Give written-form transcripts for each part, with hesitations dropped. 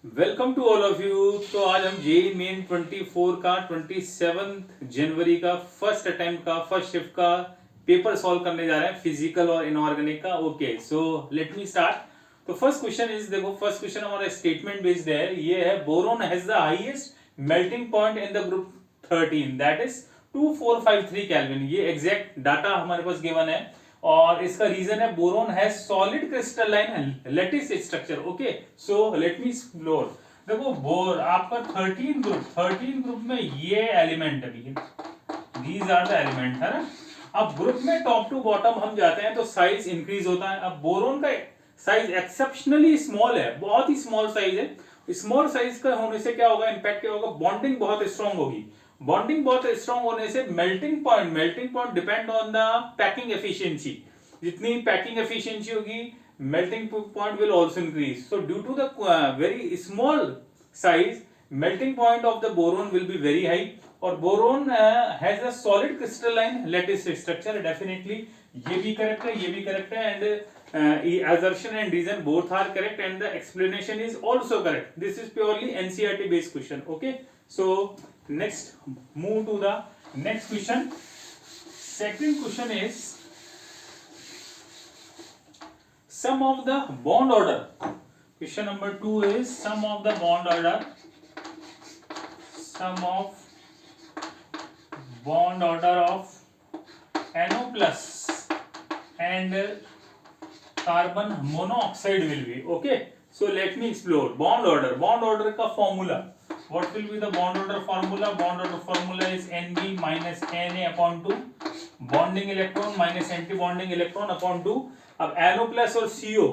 Welcome to all of you. तो आज हम जेई मेन 24 का 27 जनवरी का फर्स्ट अटेम्प्ट का फर्स्ट शिफ्ट का पेपर सॉल्व करने जा रहे हैं, फिजिकल और इनऑर्गेनिक का। Okay, so let me start. तो फर्स्ट क्वेश्चन इज, देखो फर्स्ट क्वेश्चन हमारा स्टेटमेंट बेस्ड है। ये है boron has the highest melting point in the group 13 that is 2453 kelvin. ये एग्जैक्ट डाटा हमारे पास गिवन है और इसका रीजन है boron has solid crystalline lattice structure. Okay, so let me explore. देखो बोर आपका 13 ग्रुप में ये एलिमेंट है, दीज आर द एलिमेंट है ना। अब ग्रुप में टॉप टू बॉटम हम जाते हैं तो साइज इंक्रीज होता है। अब बोरोन का साइज एक्सेप्शनली स्मॉल है, बहुत ही स्मॉल साइज है। स्मॉल साइज का होने से क्या होगा, इंपैक्ट क्या होगा, बॉन्डिंग बहुत स्ट्रांग होगी। बॉन्डिंग बहुत स्ट्रांग होने से melting point depend on the packing efficiency. जितनी पैकिंग एफिशिएंसी होगी, melting point will also increase. So due to the very small size, melting point of the boron will be very high और boron has a solid crystalline lattice structure definitely। ये भी correct है, ये भी correct है and assertion and reason both are correct and the explanation is also correct. This is purely NCERT based question. Okay, so next move to the next question. Second question is sum of the bond order. Question number 2 is sum of the bond order. Sum of bond order of NO plus and carbon monoxide will be. Okay, so let me explore bond order का formula. What will be the bond order formula? Bond order formula is Nb minus Na upon 2 bonding electron minus anti-bonding electron upon 2। अब NO plus और CO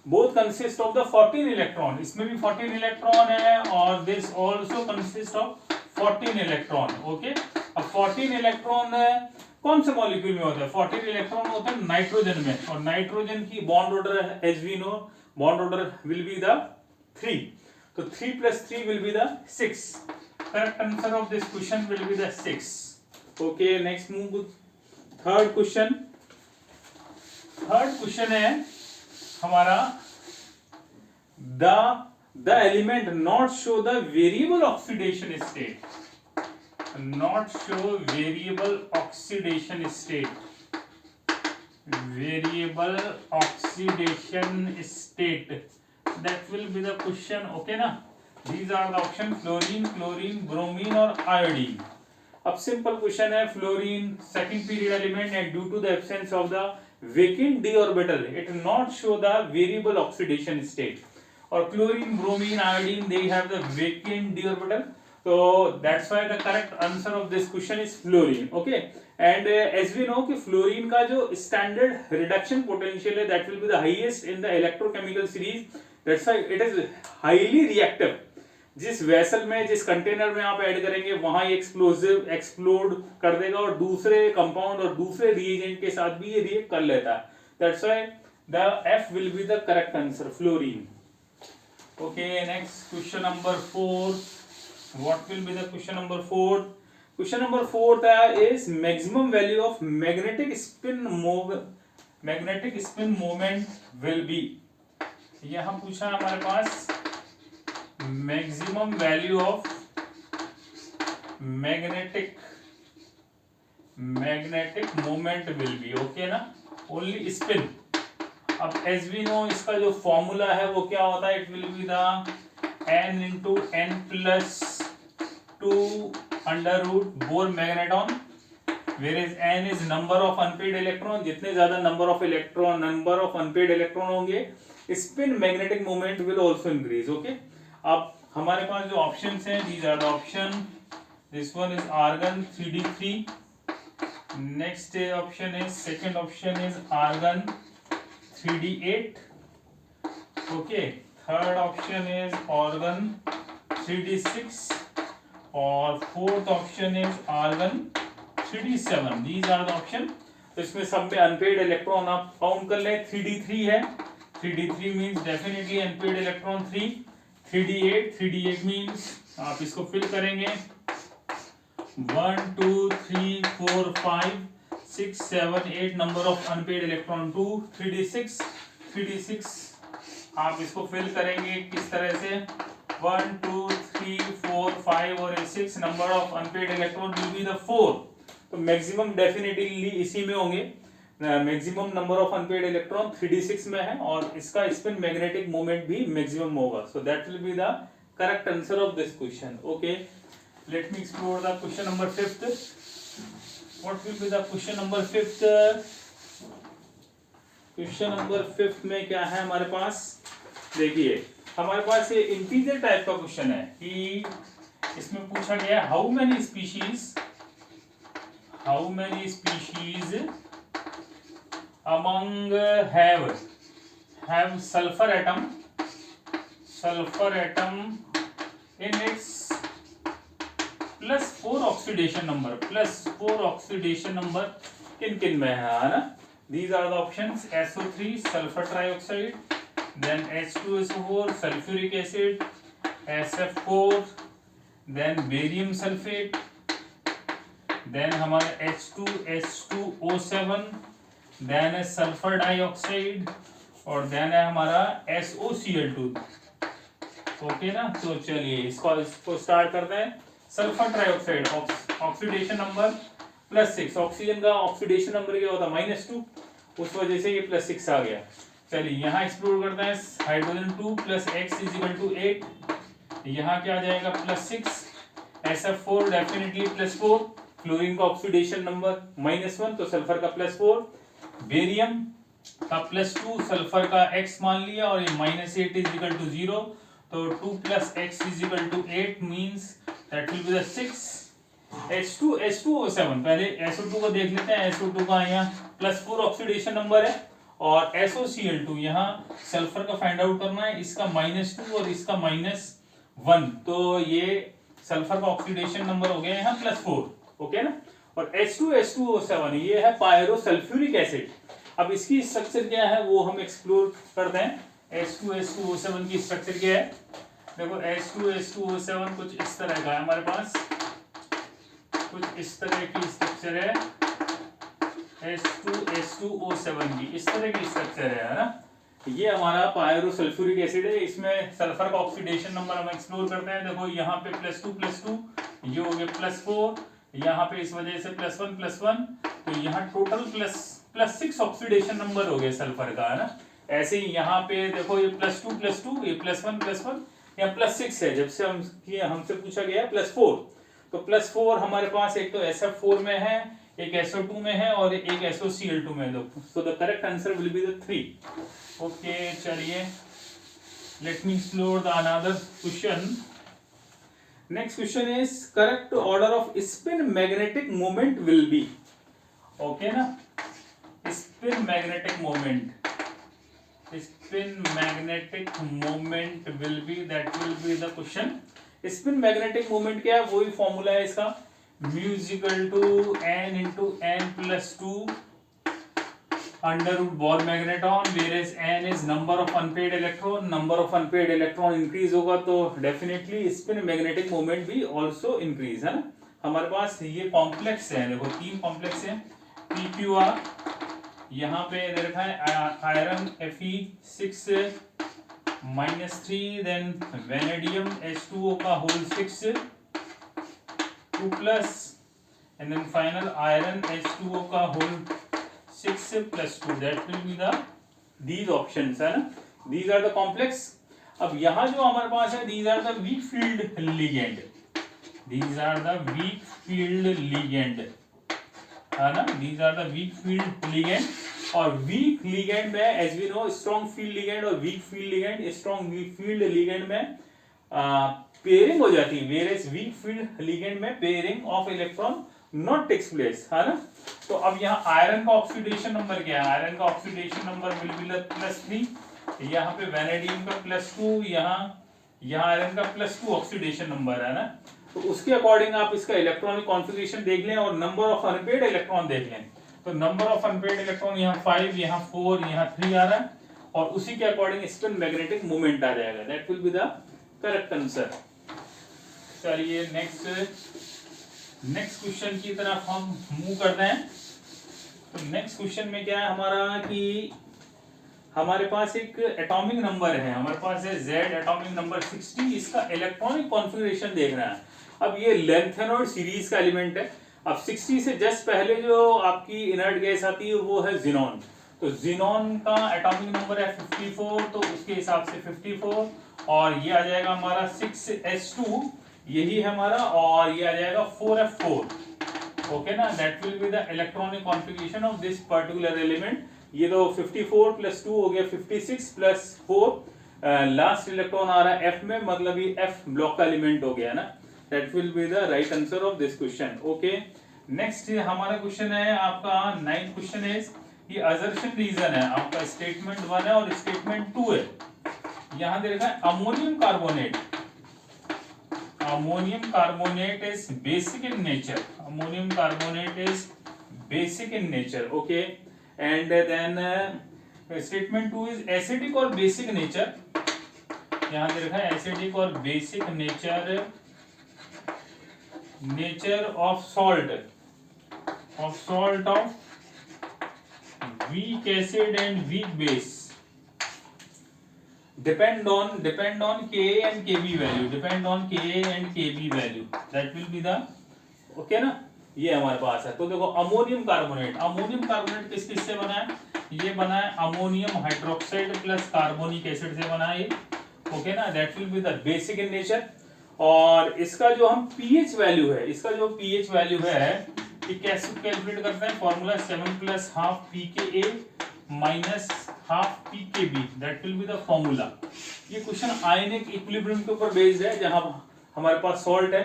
both consist of the 14 electron, इसमें भी 14 electron है और this also consist of 14 electron. Okay, अब 14 electron कौन से molecule में होता है? 14 इलेक्ट्रॉन होता है नाइट्रोजन में, और नाइट्रोजन की bond order as we know bond order will be the 3। तो 3 plus 3 will be the 6। Correct answer of this question will be the 6। Okay, next move third question. Third question है हमारा the element not show the variable oxidation state, not show variable oxidation state, variable oxidation state, that will be the question। okay ना, these are the option fluorine, chlorine, bromine और iodine। अब simple question है, fluorine second period element and due to the absence of the vacant d orbital it not show the variable oxidation state, और chlorine, bromine, iodine they have the vacant d orbital, so that's why the correct answer of this question is fluorine। okay, and as we know कि fluorine का जो standard reduction potential है that will be the highest in the electrochemical series, that's why it is highly reactive। जिस vessel में, जिस container में आप add करेंगे वहां ये एक्सप्लोजिव एक्सप्लोड कर देगा और दूसरे कंपाउंड और दूसरे रिएजेंट के साथ भी ये रिएक्ट कर लेता है। That's why the F will be the correct answer, fluorine. Okay, next question number 4। What will be the question number 4? Question number 4 is maximum value of magnetic spin moment will be. यहां पूछा हमारे पास maximum value of magnetic moment will be. Okay ना, only spin. अब as we know इसका जो formula है वो क्या होता है, it will be the n into n plus 2 under root Bohr magneton, where is n is number of unpaired electron. जितने ज्यादा नंबर ऑफ अनपेड इलेक्ट्रॉन होंगे, spin magnetic moment will also increase. Okay, अब हमारे पास जो options हैं, these are the option. This one is argon 3d3, next option is, second option is argon 3d8। Okay, third option is argon 3d6 और fourth option is argon 3d7। These are the option. तो इसमें सब में unpaired electron आप count कर लें। 3d3 है, 3d3 means definitely unpaired electron 3। 3d8 means आप इसको फिल करेंगे 1 2 3 4 5 6 7 8 number of unpaired electron 2। 3d6 आप इसको फिल करेंगे किस तरह से, 1 2 3 4 5 और 6 number of unpaired electron will be the 4। तो मैक्सिमम डेफिनेटली इसी में होंगे। Maximum number of unpaired electron 3d6 में है और इसका स्पिन मैग्नेटिक मोमेंट भी मैक्सिमम होगा। So that will be the correct answer of this question. Okay, late me explore the question number 5th। What will be the question number 5th? Question number 5th में क्या है हमारे पास? देखिए, हमारे पास ये integer type का question है कि इसमें पूछा गया how many species among have sulphur atom in its +4 oxidation number किन किन में है ना? These are the options: SO3 sulfur trioxide, then H2SO4 sulfuric acid, SF4, then barium sulfate, then हमारे H2H2O7, then है sulfur dioxide और then है हमारा SOCl2। ओके ना? तो चलिए इसको स्टार्ट करते हैं। Sulphur trioxide oxidation number +6, oxygen का ऑक्सीडेशन नंबर क्या होता है -2, उस वजह से ये +6 आ गया। चलिए यहाँ एक्सप्लोर करते हैं। हाइड्रोजन 2 + x = 8, यहाँ क्या आ जाएगा +6, SF4 डेफिनेटली +4, फ्लोरीन का ऑक्सीडेशन नंबर -1 तो सल्फर का +4, बेरियम का +2, सल्फर का x मान लिया और ये -8 = 0, तो 2 + x = 8 means that will be the 6। H2O7, पहले SO2 को देख लेते हैं। SO2 का यहाँ +4 ऑक्सीडेशन नंबर है और SOCl2 यहाँ सल्फर का फाइंड आउट करना है, इसका -2 और इसका -1, तो ये सल्फर का ऑक्सीडेशन नंबर हो गया यहाँ +4। ओके ना? और H2H2O7 ये है पायरोसल्फ्यूरिक एसिड। अब इसकी स्ट्रक्चर क्या है वो हम एक्सप्लोर करते हैं। H2H2O7 की स्ट्रक्चर क्या है? देखो H2H2O7 कुछ इस तरह का है हमारे पास, कुछ इस तरह की स्ट्रक्चर है H2H2O7 की, इस तरह की स्ट्रक्चर है ना? ये हमारा पायरोसल्फ्यूरिक एसिड है। इसमें सल्फर का ऑक्सीडेशन नंबर हम एक्सप्लोर करते हैं। देखो यहाँ पे +2 ये हो गया +4, यहाँ पे इस वजह से +1 तो यहाँ टोटल +6 ऑक्सीडेशन नंबर हो गया सल्फर का, है ना? ऐसे ही यहाँ पे देखो ये +2 ये +1 यहाँ +6 है। जब से हमसे पूछा गया +4, तो +4 हमारे पास एक तो SF4 में है, एक SO2 में है और एक SOCl2 में है। So the correct answer will be the 3। Okay, चलिए let me explore the another question. Next question is correct order of spin magnetic moment will be. Okay ना? Spin magnetic moment will be, that will be the question. Spin magnetic moment क्या है? वही formula है इसका, μ N × N+2 √ Bohr magneton, whereas N is number of unpaired electron. Number of unpaired electron increase होगा तो definitely spin magnetic moment भी also increase, है ना? हमारे पास ये कॉम्प्लेक्स है, देखो 3 कॉम्प्लेक्स है। PQR यहाँ पे दे रखा है iron Fe6 -3, then vanadium H2O का whole 6 2+, and then final iron H2O का whole 6 +2, that will be the these options, है ना? These are the complex। अब यहाँ जो हमारे पास है these are the weak field ligand, है ना? These are the weak field ligand। और weak ligand में as we know strong field ligand और weak field ligand, strong field ligand में पेयरिंग हो जाती है, whereas weak field ligand में pairing of electron not takes place, है ना? तो अब यहाँ आयरन का ऑक्सीडेशन नंबर क्या है? आयरन का ऑक्सीडेशन नंबर विल बी +3, यहाँ पे वेनेडियम का +2, यहाँ आयरन का +2 ऑक्सीडेशन नंबर है ना? तो उसके अकॉर्डिंग आप इसका इलेक्ट्रॉनिक कॉन्फ़िगरेशन देख लें और नंबर ऑफ अनपेड इलेक्ट्रॉन देख लें। तो नंबर ऑफ अनपेड इलेक्ट्रॉन यहाँ 5, यहाँ 4, यहाँ 3 आ रहा है और उसी के अकॉर्डिंग स्पिन मैग्नेटिक मोमेंट आ जाएगा। That will be the correct answer. चलिए नेक्स्ट क्वेश्चन की तरफ हम मूव करते हैं। तो नेक्स्ट क्वेश्चन में क्या है हमारा कि हमारे पास एक एटॉमिक नंबर है, हमारे पास है Z एटॉमिक नंबर 60, इसका इलेक्ट्रॉनिक कॉन्फ़िगरेशन देखना है। अब ये लेंथेनॉइड सीरीज का एलिमेंट है। अब 60 से जस्ट पहले जो आपकी इनर्ट गैस आती है वो है जिनॉन, तो जिनॉन का एटॉमिक नंबर है 54, तो उसके हिसाब से 54, और ये आ जाएगा हमारा 6s2, यही है हमारा, और ये आ जाएगा 4f4। ओके ना, that will be the electronic configuration of this particular element. ये तो 54 प्लस 2 हो गया 56 प्लस 4, लास्ट इलेक्ट्रॉन आ रहा है F में, मतलब ये F ब्लॉक का एलिमेंट हो गया ना। That will be the right answer of this question. Okay, next हमारा क्वेश्चन है आपका 9th क्वेश्चन है, ये असर्शन रीजन है आपका, स्टेटमेंट 1 है और स्टेटमेंट 2 है। यहां दे रखा है ammonium carbonate, ammonium carbonate is basic in nature, ammonium carbonate is basic in nature. Okay, and then statement 2 is acidic और basic nature, यहां दे रखा है acidic और basic nature, nature of salt of weak acid and weak base depend on Ka and Kb value, depend on Ka and Kb value, that will be the okay ना, ये हमारे पास है। तो देखो अमोनियम कार्बोनेट किस किस से बना है, ये बना है ammonium hydroxide plus carbonic acid से बना है, ओके ना, that will be the basic in nature. और इसका जो हम पीएच वैल्यू है, इसका जो पीएच वैल्यू है, ये कैसे कैलकुलेट करते हैं, formula 7 plus half pKa minus half pKb, that will be the formula. ये क्वेश्चन आयनिक इक्विलिब्रियम के ऊपर बेस्ड है, जहां हमारे पास सॉल्ट है,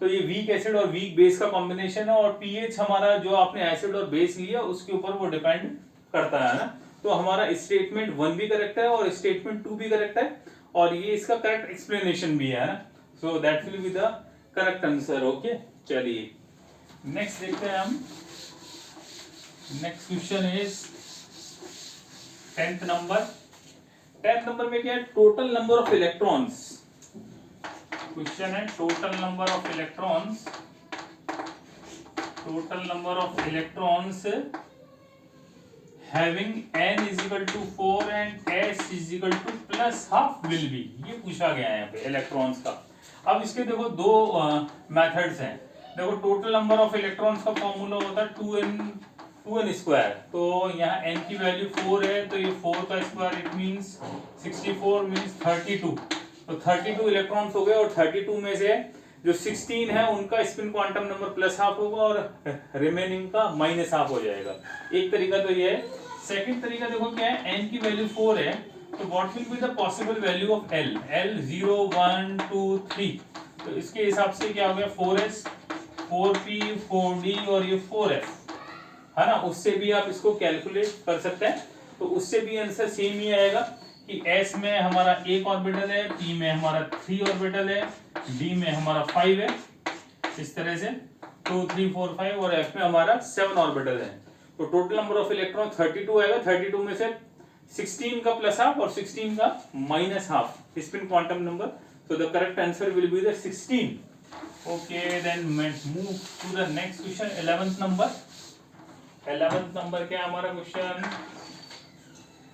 तो ये वीक एसिड और वीक बेस का कॉम्बिनेशन है, और पीएच हमारा जो आपने एसिड और बेस लिया उसके ऊपर वो डिपेंड करता है ना। तो हमारा स्टेटमेंट 1 भी करेक्ट है और स्टेटमेंट 2 भी करेक्ट है, और ये इसका करेक्ट एक्सप्लेनेशन भी है ना, so that will be the correct answer. Okay, चलिए नेक्स्ट देखते हैं हम। Next question is 10th number में क्या है, total number of electrons, question है total number of electrons, total number of electrons having n is equal to 4 and s is equal to plus half will be, ये पूछा गया है यहाँ पे इलेक्ट्रॉन्स का। अब इसके देखो दो मेथड्स हैं। देखो टोटल नंबर ऑफ इलेक्ट्रॉन्स का फॉर्मूला होता है 2n स्क्वायर, तो यहाँ n की वैल्यू 4 है, तो ये 4 का स्क्वायर इट मींस 64 मींस 32, तो 32 इलेक्ट्रॉन्स हो गए, और 32 में से जो 16 है उनका spin quantum number plus half होगा और रिमेनिंग का माइनस हाफ हो जाएगा। एक तरीका तो ये है। सेकंड तरीका देखो क्या है, n की वैल्यू 4 है, तो what will be the possible value of l, l 0 1 2 3, तो इसके हिसाब से क्या हो गया 4s 4p 4d और ये 4f है ना, उससे भी आप इसको कैलकुलेट कर सकते हैं, तो उससे भी आंसर सेम ही आएगा कि s में हमारा 1 ऑर्बिटल है, p में हमारा 3 ऑर्बिटल है, d में हमारा 5 है, इस तरह से 2 3 4 5, और f में हमारा 7 ऑर्बिटल है। तो टोटल नंबर ऑफ इलेक्ट्रॉन 32 आएगा, 32 में से 16 का प्लस हाफ और 16 का minus half spin quantum number, so the correct answer will be the 16. Okay, then move to the next question, 11th number क्या हमारा क्वेश्चन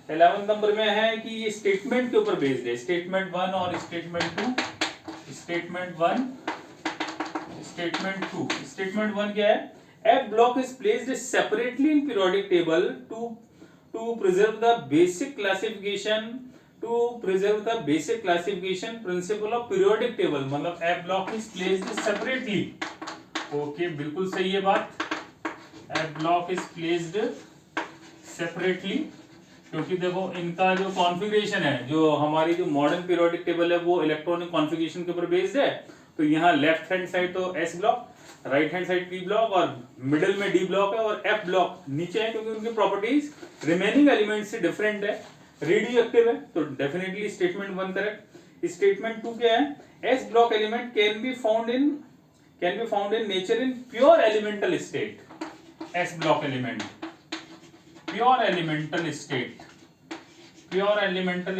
11th नंबर में है कि ये स्टेटमेंट के ऊपर बेस्ड है, स्टेटमेंट 1 और स्टेटमेंट 2। स्टेटमेंट 1 क्या है, F block is placed separately in periodic table to preserve the basic classification principle of periodic table, मतलब F block is placed separately। Okay, बिल्कुल सही है बात, F block is placed separately, क्योंकि देखो इनका जो कॉन्फ़िगरेशन है, जो हमारी जो मॉडर्न पीरियोडिक टेबल है वो इलेक्ट्रॉनिक कॉन्फ़िगरेशन के ऊपर बेस्ड है। तो यहाँ लेफ्ट हैंड साइड तो S block, right hand side P block, और मिडिल में D ब्लॉक है, और F ब्लॉक नीचे है, क्योंकि उनकी प्रॉपर्टीज रिमेनिंग एलिमेंट से डिफरेंट है, रेडियो एक्टिव है, तो डेफिनेटली स्टेटमेंट 1 करेक्ट। स्टेटमेंट 2 क्या है, S block element can be found in nature in pure elemental state. S block element pure elemental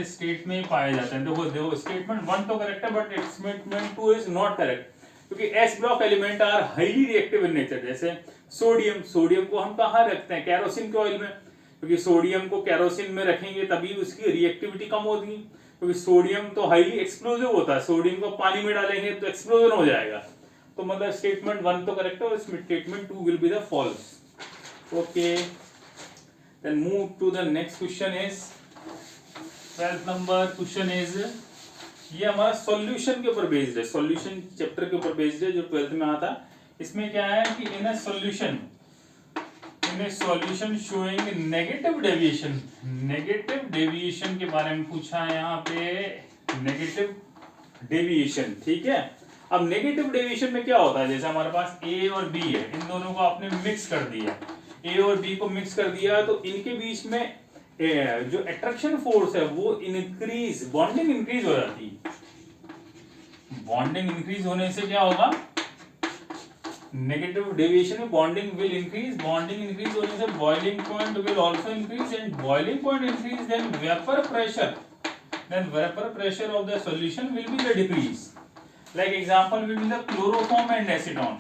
state में पाया जाता है। देखो स्टेटमेंट 1 तो करेक्ट है, but statement 2 is not correct, क्योंकि S block element are highly reactive in nature. जैसे sodium को हम कहाँ रखते हैं, कैरोसिन के ऑयल में, क्योंकि सोडियम को केरोसिन में रखेंगे तभी उसकी रिएक्टिविटी कम होगी, क्योंकि सोडियम तो हाईली एक्सप्लोसिव होता है, सोडियम को पानी में डालेंगे तो एक्सप्लोजन हो जाएगा। तो मतलब स्टेटमेंट 1 तो करेक्ट है और statement 2 will be the false. Okay, then move to the next question is 12th number question is, ये हमारा सॉल्यूशन के ऊपर बेस्ड है, सॉल्यूशन चैप्टर के ऊपर बेस्ड है जो 12th में आता है। इसमें क्या है कि in a solution showing negative deviation के बारे में पूछा है यहाँ पे, नेगेटिव डेविएशन। ठीक है, अब नेगेटिव डेविएशन में क्या होता है, जैसे हमारे पास ए और बी है, इन दोनों को आपने मिक्स कर दिया, ए और बी को मिक्स कर दिया, तो इनके बीच में जो अट्रैक्शन फोर्स है वो इंक्रीज, बॉन्डिंग इंक्रीज हो जाती है। बॉन्डिंग इंक्रीज होने से क्या होगा, नेगेटिव डेविएशन में bonding will increase, bonding increase होने से boiling point will also increase, and boiling point increase then vapour pressure of the solution will be the decrease. Like example will be the chloroform and acetone,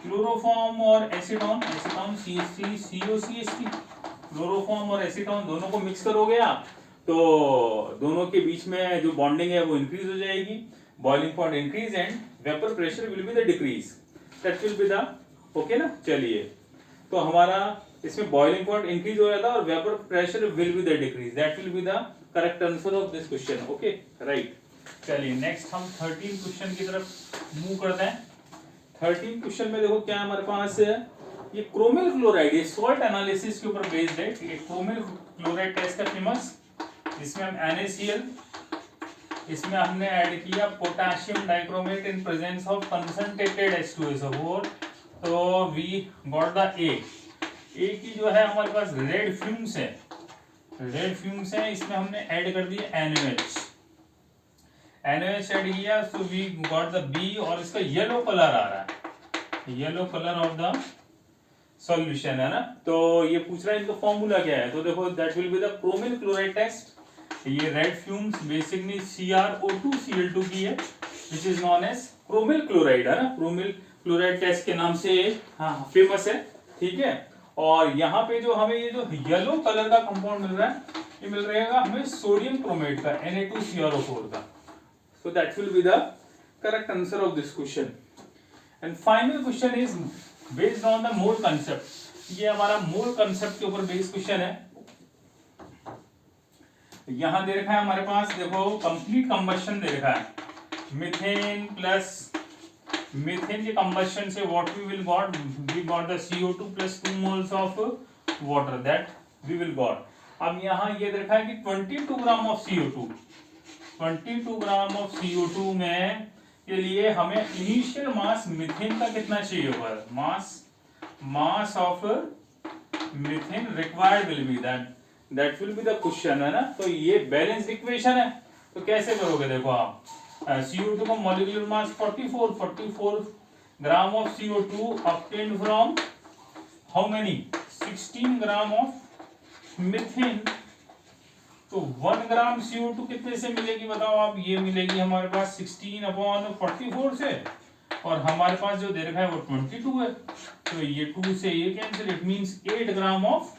chloroform और acetone, acetone CH3 COCH3, chloroform और acetone दोनों को mix करोगे आप तो दोनों के बीच में जो बॉन्डिंग है वो इंक्रीज हो जाएगी, boiling point increase and vapour pressure will be the decrease, that will be the okay ना। चलिए, तो हमारा इसमें बॉइलिंग पॉइंट इंक्रीज हो जाता है और vapour pressure will be the decrease, that will be the correct answer of this question. Okay, right. चलिए नेक्स्ट हम 13 क्वेश्चन की तरफ मूव करते हैं। 13 क्वेश्चन में देखो क्या हमारे पास है, ये क्रोमिल क्लोराइड, ये सॉल्ट एनालिसिस के ऊपर बेस्ड है। ये क्रोमिल क्लोराइड टेस्ट है फेमस, इसमें हम NaCl, इसमें हमने ऐड किया potassium dichromate in presence of concentrated H2SO4, तो वी गॉट द ए की जो है हमारे पास रेड फ्यूम्स है, इसमें हमने ऐड कर दिया NaOH ऐड किया, so we got the B, और इसका येलो कलर आ रहा है, yellow colour of the solution है ना। तो ये पूछ रहा है इनका फॉर्मूला क्या है, तो देखो that will be the chromyl chloride test. ये रेड फ्यूम्स बेसिकली CrO2Cl2 की है, which is known as chromyl chloride, है ना, क्रोमिल क्लोराइड टेस्ट के नाम से हाँ फेमस है। ठीक है, और यहाँ पे जो हमें ये जो येलो कलर का कंपाउंड मिल रहा है, ये मिल रहेगा हमें सोडियम क्रोमेट का Na2CrO4 का, so that will be the correct answer of this question. And final question is based on the mole concept. ये हमारा मोल कंसेप्ट के ऊपर बेस्ड क्वेश्चन है। यहां दे रखा है हमारे पास, देखो कंप्लीट कंबशन दे रखा है, मीथेन प्लस मीथेन के कंबशन से what we will got, we got the CO2 plus 2 moles of water, that we will got. अब यहाँ ये दे रखा है कि 22 gram of CO2, 22 gram of CO2 में के लिए हमें इनिशियल मास मीथेन का कितना चाहिए होगा, mass of methane required will be that will be the question, है ना। तो ये बैलेंस्ड इक्वेशन है, तो कैसे करोगे, देखो आप CO2 का molecular mass 44 gram of CO2 obtained from how many 16 gram of methane, तो 1 ग्राम CO2 कितने से मिलेगी बताओ आप, ये मिलेगी हमारे पास 16/44 से, और हमारे पास जो दे रखा है वो 22 है, तो ये 2 से ये cancel, it means 8 gram of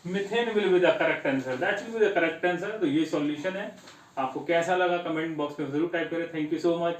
methane will be the correct answer, that will be the correct answer. तो ये सॉल्यूशन है, आपको कैसा लगा कमेंट बॉक्स में जरूर टाइप करें। Thank you so much.